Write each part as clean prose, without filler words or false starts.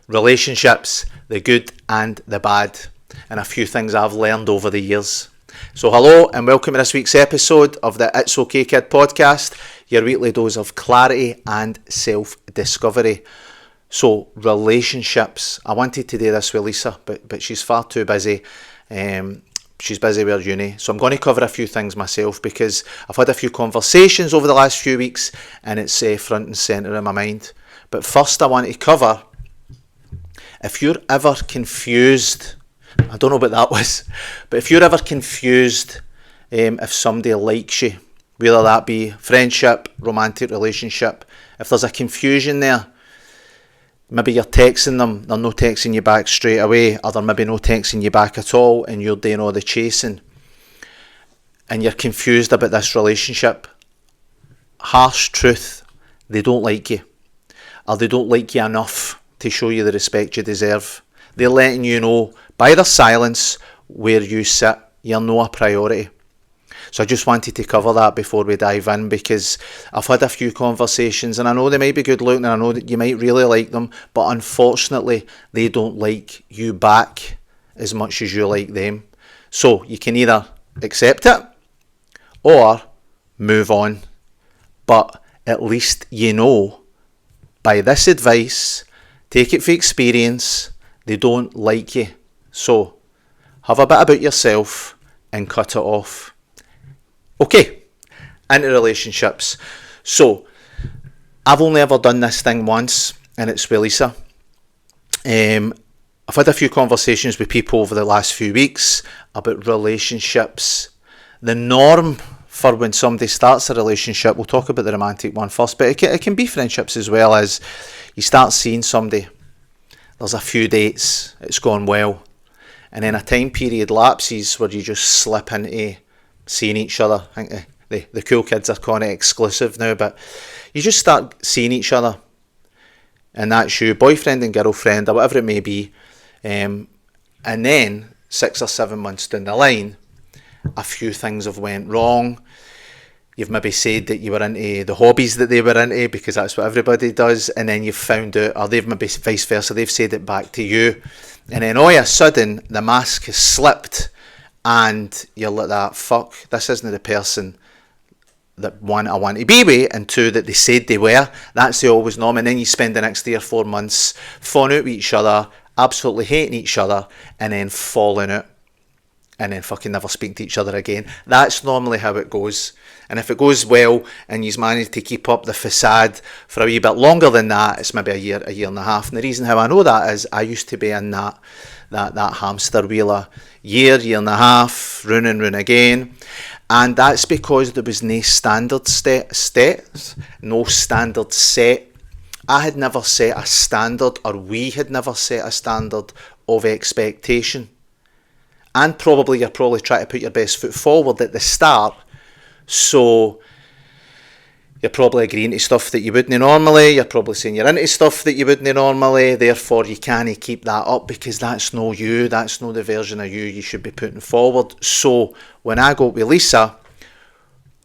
relationships, the good and the bad, and a few things I've learned over the years. So hello and welcome to this week's episode of the It's Okay Kid podcast, your weekly dose of clarity and self-discovery. So relationships, I wanted to do this with Lisa, but she's far too busy. She's busy with uni, so I'm going to cover a few things myself because I've had a few conversations over the last few weeks and it's front and centre in my mind. But first I want to cover, if you're ever confused, I don't know what that was, but if you're ever confused if somebody likes you, whether that be friendship, romantic relationship, if there's a confusion there, maybe you're texting them, they're not texting you back straight away, or they're maybe not texting you back at all, and you're doing all the chasing, and you're confused about this relationship. Harsh truth, they don't like you, or they don't like you enough to show you the respect you deserve. They're letting you know by their silence where you sit, you're not a priority. So I just wanted to cover that before we dive in, because I've had a few conversations and I know they might be good looking and I know that you might really like them, but unfortunately they don't like you back as much as you like them. So you can either accept it or move on. But at least you know, by this advice, take it for experience, they don't like you. So have a bit about yourself and cut it off. Okay, into relationships. So, I've only ever done this thing once, and it's with Lisa. I've had a few conversations with people over the last few weeks about relationships. The norm for when somebody starts a relationship, we'll talk about the romantic one first, but it can be friendships as well, as you start seeing somebody, there's a few dates, it's gone well, and then a time period lapses where you just slip into seeing each other. I think the cool kids are calling it exclusive now, but you just start seeing each other, and that's you, boyfriend and girlfriend, or whatever it may be, and then 6 or 7 months down the line, a few things have went wrong. You've maybe said that you were into the hobbies that they were into, because that's what everybody does, and then you've found out, or they've maybe vice versa, they've said it back to you, and then all of a sudden the mask has slipped, and you're like that, fuck, this isn't the person that one, I want to be with, and two, that they said they were. That's the always norm. And then you spend the next 3 or 4 months falling out with each other, absolutely hating each other, and then falling out, and then fucking never speak to each other again. That's normally how it goes. And if it goes well and you've managed to keep up the facade for a wee bit longer than that, it's maybe a year and a half. And the reason how I know that is I used to be in that hamster wheel a year and a half, round and round again. And that's because there was no standard no standard set. I had never set a standard, or we had never set a standard of expectation. And you're probably trying to put your best foot forward at the start. So you're probably agreeing to stuff that you wouldn't normally. You're probably saying you're into stuff that you wouldn't normally. Therefore, you can't keep that up because that's no you. That's no the version of you should be putting forward. So when I got with Lisa,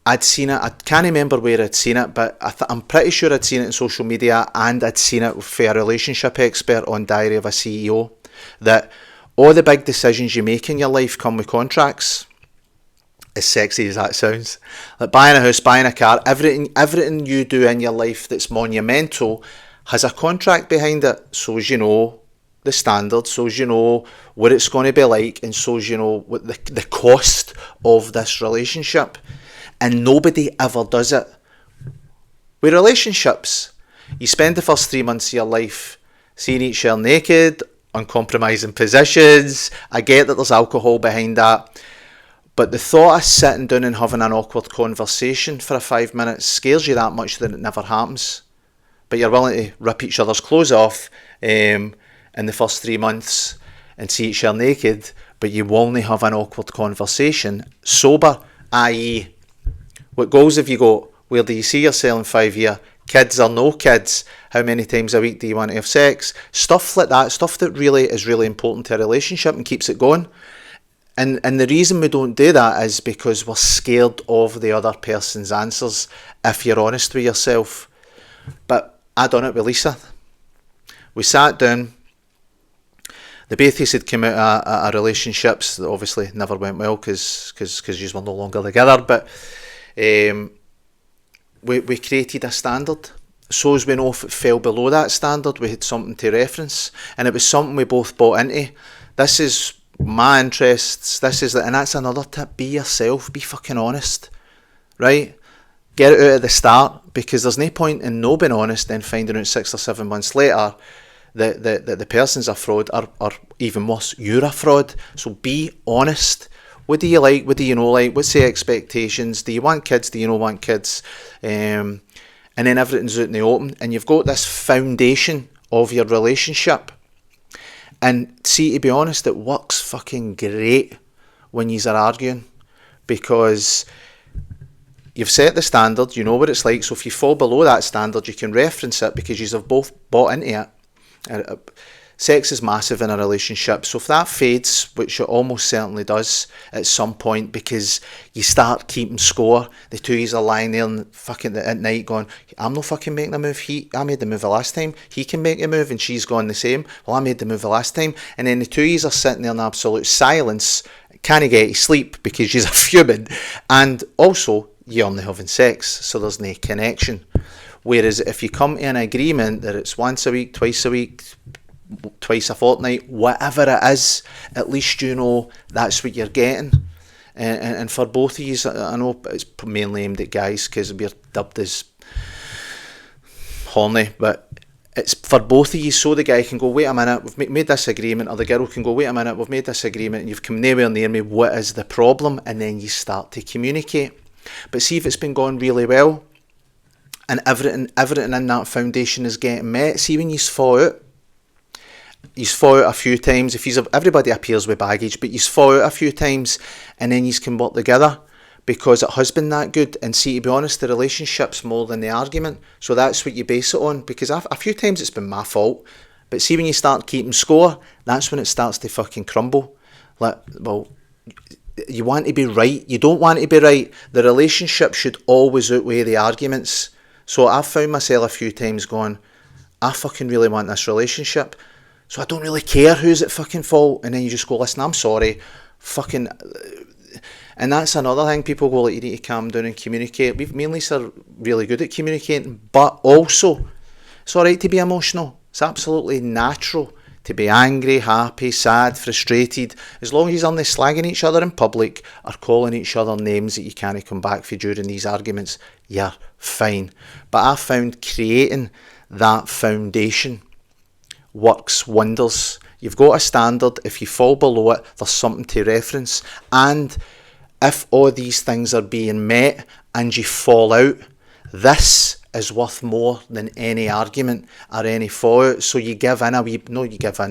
I'd seen it. I can't remember where I'd seen it, but I'm pretty sure I'd seen it in social media, and I'd seen it for a relationship expert on Diary of a CEO, that all the big decisions you make in your life come with contracts. As sexy as that sounds, like buying a house, buying a car, everything you do in your life that's monumental has a contract behind it. So as you know the standards, so as you know what it's going to be like, and so as you know what the cost of this relationship. And nobody ever does it. With relationships, you spend the first 3 months of your life seeing each other naked, uncompromising positions. I get that there's alcohol behind that. But the thought of sitting down and having an awkward conversation for 5 minutes scares you that much that it never happens. But you're willing to rip each other's clothes off in the first 3 months and see each other naked, but you only have an awkward conversation sober, i.e., what goals have you got? Where do you see yourself in 5 years? Kids or no kids? How many times a week do you want to have sex? Stuff like that, stuff that really is really important to a relationship and keeps it going. And the reason we don't do that is because we're scared of the other person's answers, if you're honest with yourself. But I done it with Lisa. We sat down, the both of us had come out of relationships that obviously never went well because you were no longer together, but we created a standard. So as we know if it fell below that standard, we had something to reference, and it was something we both bought into. This is my interests, and that's another tip: be yourself, be fucking honest, right? Get it out at the start, because there's no point in no being honest and finding out 6 or 7 months later that the person's a fraud, or even worse, you're a fraud. So be honest. What do you like? What do you not like? What's the expectations? Do you want kids? Do you not want kids? And then everything's out in the open, and you've got this foundation of your relationship. And see, to be honest, it works fucking great when yous are arguing, because you've set the standard, you know what it's like. So if you fall below that standard, you can reference it because yous have both bought into it. Sex is massive in a relationship, so if that fades, which it almost certainly does at some point, because you start keeping score, the two of you are lying there and fucking at night going, I'm not fucking making a move, I made the move the last time, he can make a move, and she's gone the same, well I made the move the last time, and then the two of you are sitting there in absolute silence, can't get to sleep because she's a fuming, and also you're only having sex, so there's no connection. Whereas if you come to an agreement that it's once a week, twice a week, twice a fortnight, whatever it is, at least you know that's what you're getting. And for both of you, I know it's mainly aimed at guys because we're dubbed as horny, but it's for both of you, so the guy can go, wait a minute, we've made this agreement, or the girl can go, wait a minute, we've made this agreement and you've come nowhere near me, what is the problem? And then you start to communicate. But see if it's been going really well and everything in that foundation is getting met. See when you've fought out a few times, everybody appears with baggage, but you've fought out a few times and then you can work together because it has been that good. And see, to be honest, the relationship's more than the argument, so that's what you base it on, because a few times it's been my fault, but see when you start keeping score, that's when it starts to fucking crumble. Like, well, you want to be right, you don't want to be right. The relationship should always outweigh the arguments. So I've found myself a few times going, I fucking really want this relationship, so I don't really care who's at fucking fault. And then you just go, listen, I'm sorry, fucking. And that's another thing, people go like, you need to calm down and communicate. Me and Lisa are really good at communicating, but also it's alright to be emotional. It's absolutely natural to be angry, happy, sad, frustrated, as long as you're not slagging each other in public or calling each other names that you can't come back for during these arguments. You're fine. But I found creating that foundation works wonders. You've got a standard. If you fall below it, there's something to reference. And if all these things are being met and you fall out, this is worth more than any argument or any fallout. So you give in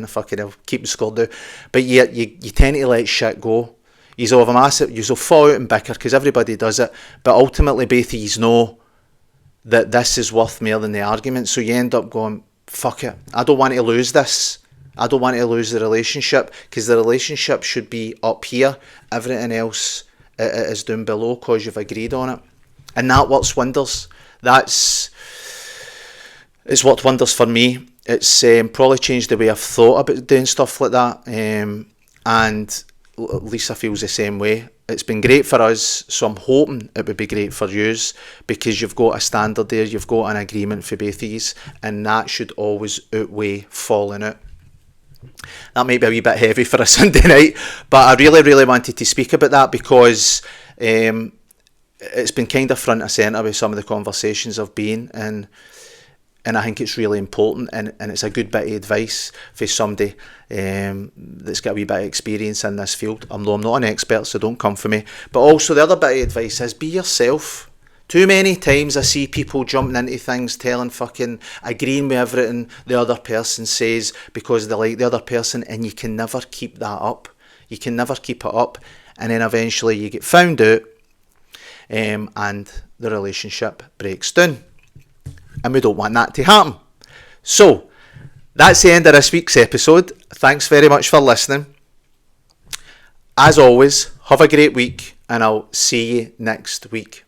fucking hell, keep the score down, but you tend to let shit go. You'll fall out and bicker because everybody does it, but ultimately both of you know that this is worth more than the argument. So you end up going, fuck it, I don't want to lose this. I don't want to lose the relationship, because the relationship should be up here. Everything else is down below because you've agreed on it. And that works wonders. It's worked wonders for me. It's probably changed the way I've thought about doing stuff like that. And Lisa feels the same way. It's been great for us, so I'm hoping it would be great for yous, because you've got a standard there, you've got an agreement for both of yous, and that should always outweigh falling out. That might be a wee bit heavy for a Sunday night, but I really, really wanted to speak about that because it's been kind of front and centre with some of the conversations I've been in, and I think it's really important, and it's a good bit of advice for somebody that's got a wee bit of experience in this field. I'm not an expert, so don't come for me. But also the other bit of advice is be yourself. Too many times I see people jumping into things, agreeing with everything the other person says because they like the other person, and you can never keep that up. You can never keep it up, and then eventually you get found out, and the relationship breaks down. And we don't want that to happen. So, that's the end of this week's episode. Thanks very much for listening. As always, have a great week, and I'll see you next week.